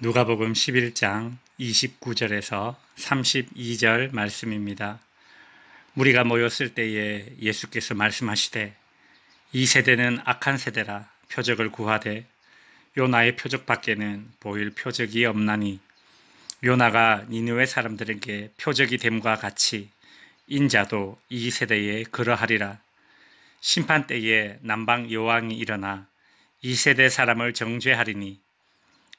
누가복음 11장 29절에서 32절 말씀입니다. 무리가 모였을 때에 예수께서 말씀하시되 이 세대는 악한 세대라 표적을 구하되 요나의 표적 밖에는 보일 표적이 없나니 요나가 니느웨 사람들에게 표적이 됨과 같이 인자도 이 세대에 그러하리라. 심판 때에 남방 여왕이 일어나 이 세대 사람을 정죄하리니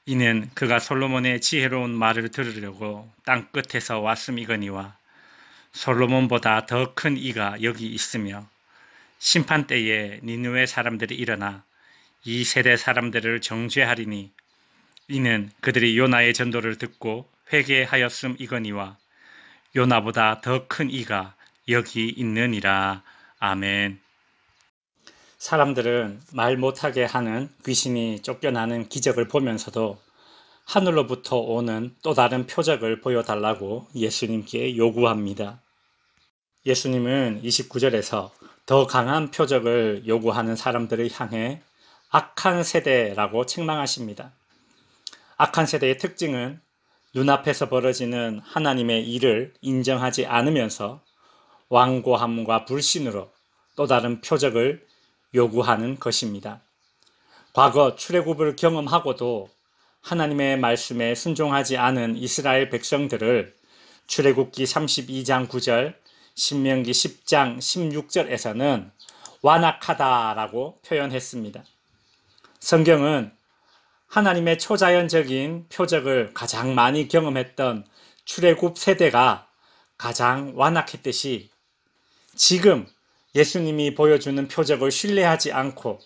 이는 그가 솔로몬의 지혜로운 말을 들으려고 땅 끝에서 왔음이거니와 솔로몬보다 더 큰 이가 여기 있으며 심판 때에 니느웨 사람들이 일어나 이 세대 사람들을 정죄하리니 이는 그들이 요나의 전도를 듣고 회개하였음이거니와 요나보다 더 큰 이가 여기 있느니라. 아멘. 사람들은 말 못하게 하는 귀신이 쫓겨나는 기적을 보면서도 하늘로부터 오는 또 다른 표적을 보여달라고 예수님께 요구합니다. 예수님은 29절에서 더 강한 표적을 요구하는 사람들을 향해 악한 세대라고 책망하십니다. 악한 세대의 특징은 눈앞에서 벌어지는 하나님의 일을 인정하지 않으면서 완고함과 불신으로 또 다른 표적을 요구하는 것입니다. 과거 출애굽을 경험하고도 하나님의 말씀에 순종하지 않은 이스라엘 백성들을 출애굽기 32장 9절, 신명기 10장 16절에서는 완악하다라고 표현했습니다. 성경은 하나님의 초자연적인 표적을 가장 많이 경험했던 출애굽 세대가 가장 완악했듯이 지금 예수님이 보여주는 표적을 신뢰하지 않고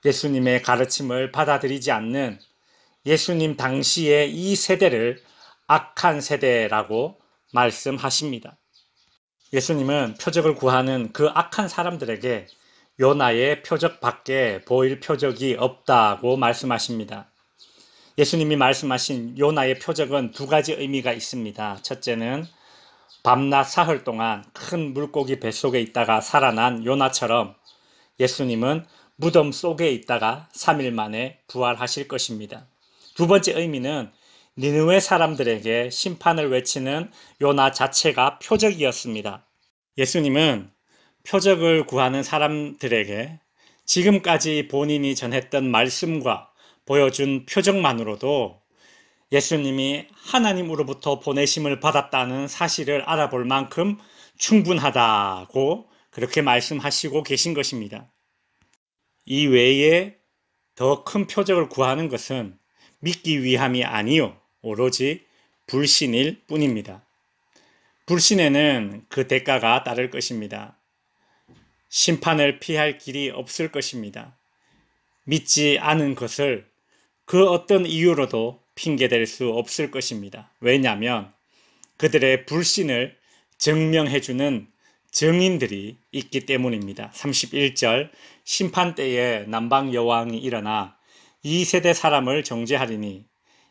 예수님의 가르침을 받아들이지 않는 예수님 당시의 이 세대를 악한 세대라고 말씀하십니다. 예수님은 표적을 구하는 그 악한 사람들에게 요나의 표적 밖에 보일 표적이 없다고 말씀하십니다. 예수님이 말씀하신 요나의 표적은 두 가지 의미가 있습니다. 첫째는 밤낮 사흘 동안 큰 물고기 뱃속에 있다가 살아난 요나처럼 예수님은 무덤 속에 있다가 3일 만에 부활하실 것입니다. 두 번째 의미는 니느웨 사람들에게 심판을 외치는 요나 자체가 표적이었습니다. 예수님은 표적을 구하는 사람들에게 지금까지 본인이 전했던 말씀과 보여준 표적만으로도 예수님이 하나님으로부터 보내심을 받았다는 사실을 알아볼 만큼 충분하다고 그렇게 말씀하시고 계신 것입니다. 이 외에 더 큰 표적을 구하는 것은 믿기 위함이 아니요 오로지 불신일 뿐입니다. 불신에는 그 대가가 따를 것입니다. 심판을 피할 길이 없을 것입니다. 믿지 않은 것을 그 어떤 이유로도 핑계댈 수 없을 것입니다. 왜냐하면 그들의 불신을 증명해주는 증인들이 있기 때문입니다. 31절 심판 때에 남방 여왕이 일어나 이 세대 사람을 정죄하리니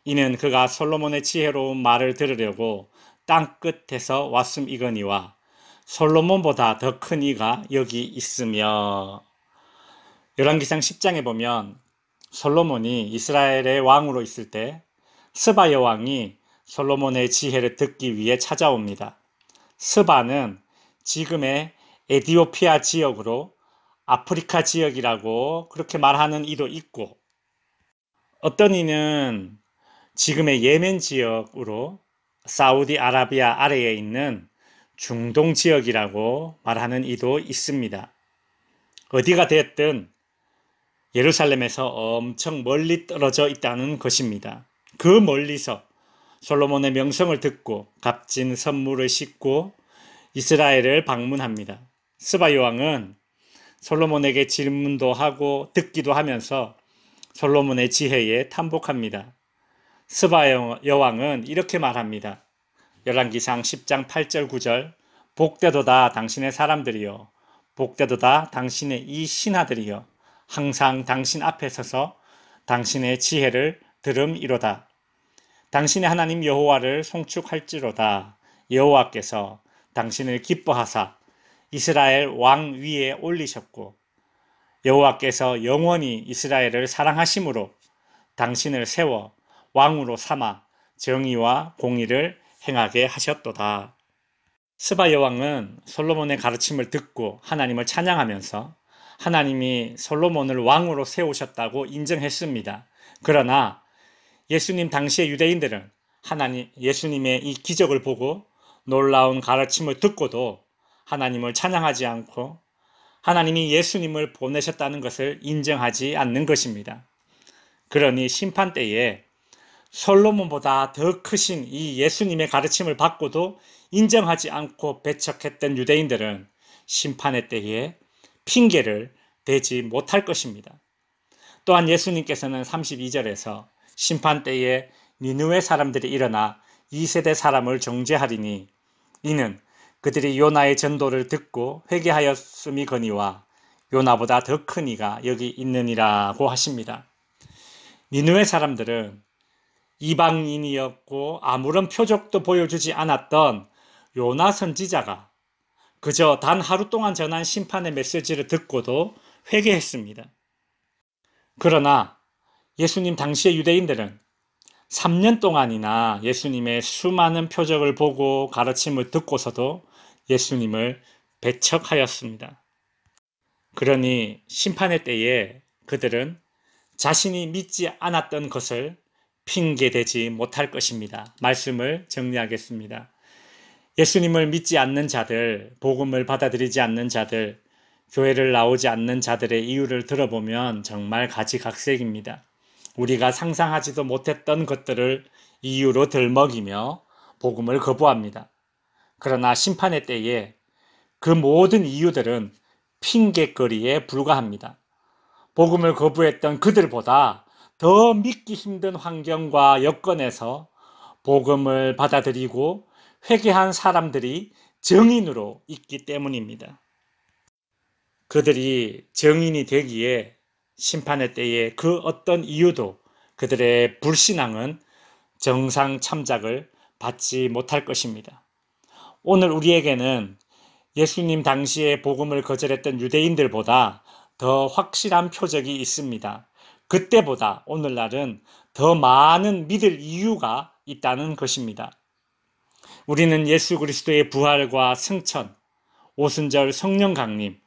이는 그가 솔로몬의 지혜로운 말을 들으려고 땅 끝에서 왔음이거니와 솔로몬보다 더 큰 이가 여기 있으며. 열왕기상 10장에 보면 솔로몬이 이스라엘의 왕으로 있을 때 스바 여왕이 솔로몬의 지혜를 듣기 위해 찾아옵니다. 스바는 지금의 에티오피아 지역으로 아프리카 지역이라고 그렇게 말하는 이도 있고 어떤 이는 지금의 예멘 지역으로 사우디아라비아 아래에 있는 중동 지역이라고 말하는 이도 있습니다. 어디가 됐든 예루살렘에서 엄청 멀리 떨어져 있다는 것입니다. 그 멀리서 솔로몬의 명성을 듣고 값진 선물을 싣고 이스라엘을 방문합니다. 스바 여왕은 솔로몬에게 질문도 하고 듣기도 하면서 솔로몬의 지혜에 탐복합니다. 스바 여왕은 이렇게 말합니다. 열왕기상 10장 8절 9절 복되도다 당신의 사람들이여 복되도다 당신의 이 신하들이여 항상 당신 앞에 서서 당신의 지혜를 들음이로다. 당신의 하나님 여호와를 송축할지로다. 여호와께서 당신을 기뻐하사 이스라엘 왕 위에 올리셨고 여호와께서 영원히 이스라엘을 사랑하심으로 당신을 세워 왕으로 삼아 정의와 공의를 행하게 하셨도다. 스바 여왕은 솔로몬의 가르침을 듣고 하나님을 찬양하면서 하나님이 솔로몬을 왕으로 세우셨다고 인정했습니다. 그러나 예수님 당시의 유대인들은 예수님의 이 기적을 보고 놀라운 가르침을 듣고도 하나님을 찬양하지 않고 하나님이 예수님을 보내셨다는 것을 인정하지 않는 것입니다. 그러니 심판 때에 솔로몬보다 더 크신 이 예수님의 가르침을 받고도 인정하지 않고 배척했던 유대인들은 심판의 때에 핑계를 대지 못할 것입니다. 또한 예수님께서는 32절에서 심판 때에 니느웨 사람들이 일어나 2세대 사람을 정죄하리니 이는 그들이 요나의 전도를 듣고 회개하였음이거니와 요나보다 더 큰 이가 여기 있느니라고 하십니다. 니느웨 사람들은 이방인이었고 아무런 표적도 보여주지 않았던 요나 선지자가 그저 단 하루 동안 전한 심판의 메시지를 듣고도 회개했습니다. 그러나 예수님 당시의 유대인들은 3년 동안이나 예수님의 수많은 표적을 보고 가르침을 듣고서도 예수님을 배척하였습니다. 그러니 심판의 때에 그들은 자신이 믿지 않았던 것을 핑계대지 못할 것입니다. 말씀을 정리하겠습니다. 예수님을 믿지 않는 자들, 복음을 받아들이지 않는 자들, 교회를 나오지 않는 자들의 이유를 들어보면 정말 가지각색입니다. 우리가 상상하지도 못했던 것들을 이유로 들먹이며 복음을 거부합니다. 그러나 심판의 때에 그 모든 이유들은 핑계거리에 불과합니다. 복음을 거부했던 그들보다 더 믿기 힘든 환경과 여건에서 복음을 받아들이고 회개한 사람들이 정인으로 있기 때문입니다. 그들이 정인이 되기에 심판의 때에 그 어떤 이유도 그들의 불신앙은 정상 참작을 받지 못할 것입니다. 오늘 우리에게는 예수님 당시에 복음을 거절했던 유대인들보다 더 확실한 표적이 있습니다. 그때보다 오늘날은 더 많은 믿을 이유가 있다는 것입니다. 우리는 예수 그리스도의 부활과 승천, 오순절 성령 강림,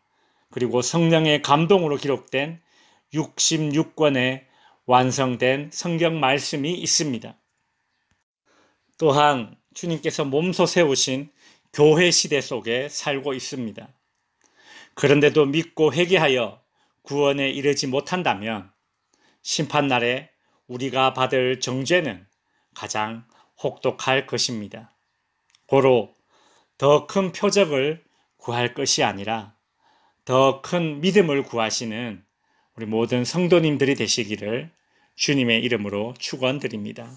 그리고 성령의 감동으로 기록된 66권의 완성된 성경 말씀이 있습니다. 또한 주님께서 몸소 세우신 교회 시대 속에 살고 있습니다. 그런데도 믿고 회개하여 구원에 이르지 못한다면 심판날에 우리가 받을 정죄는 가장 혹독할 것입니다. 고로 더 큰 표적을 구할 것이 아니라 더 큰 믿음을 구하시는 우리 모든 성도님들이 되시기를 주님의 이름으로 축원드립니다.